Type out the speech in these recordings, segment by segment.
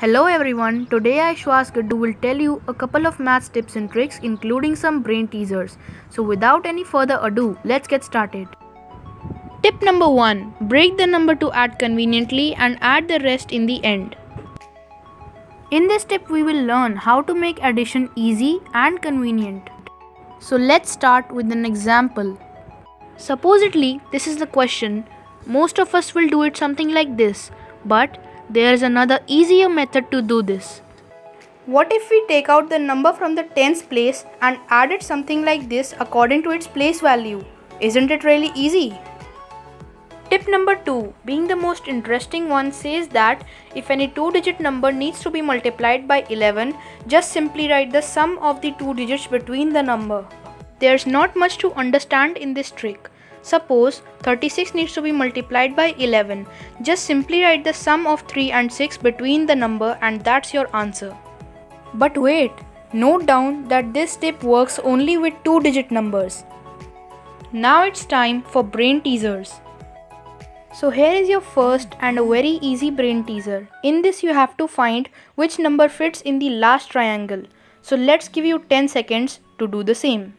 Hello everyone, today Aishwas Gaddu will tell you a couple of maths tips and tricks including some brain teasers. So without any further ado, let's get started. Tip number 1. Break the number to add conveniently and add the rest in the end. In this tip we will learn how to make addition easy and convenient. So let's start with an example. Supposedly this is the question. Most of us will do it something like this, but there is another easier method to do this. What if we take out the number from the tens place and add it something like this according to its place value? Isn't it really easy? Tip number 2, being the most interesting one, says that if any 2-digit number needs to be multiplied by 11, just simply write the sum of the 2 digits between the number. There's not much to understand in this trick. Suppose 36 needs to be multiplied by 11. Just simply write the sum of 3 and 6 between the number and that's your answer. But wait, note down that this tip works only with 2-digit numbers. Now it's time for brain teasers. So here is your first and a very easy brain teaser. In this you have to find which number fits in the last triangle. So let's give you 10 seconds to do the same.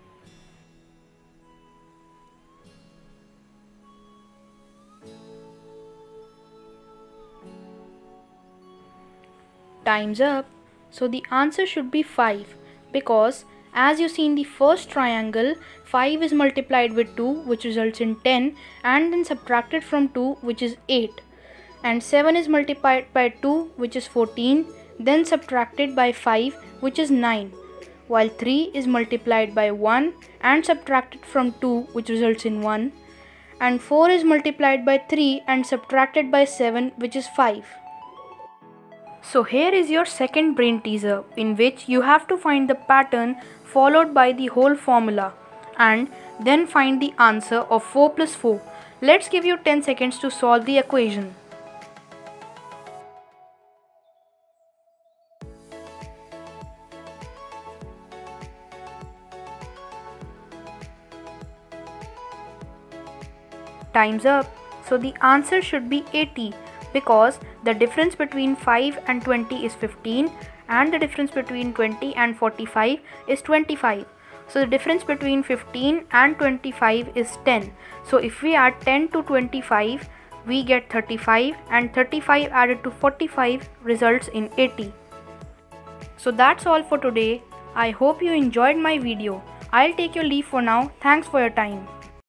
Time's up. So the answer should be 5 because as you see in the first triangle, 5 is multiplied with 2 which results in 10 and then subtracted from 2 which is 8, and 7 is multiplied by 2 which is 14, then subtracted by 5 which is 9, while 3 is multiplied by 1 and subtracted from 2 which results in 1, and 4 is multiplied by 3 and subtracted by 7 which is 5. So here is your second brain teaser, in which you have to find the pattern followed by the whole formula and then find the answer of 4 plus 4. Let's give you 10 seconds to solve the equation. Time's up. So the answer should be 80. Because the difference between 5 and 20 is 15 and the difference between 20 and 45 is 25. So the difference between 15 and 25 is 10. So if we add 10 to 25, we get 35, and 35 added to 45 results in 80. So that's all for today. I hope you enjoyed my video. I'll take your leave for now. Thanks for your time.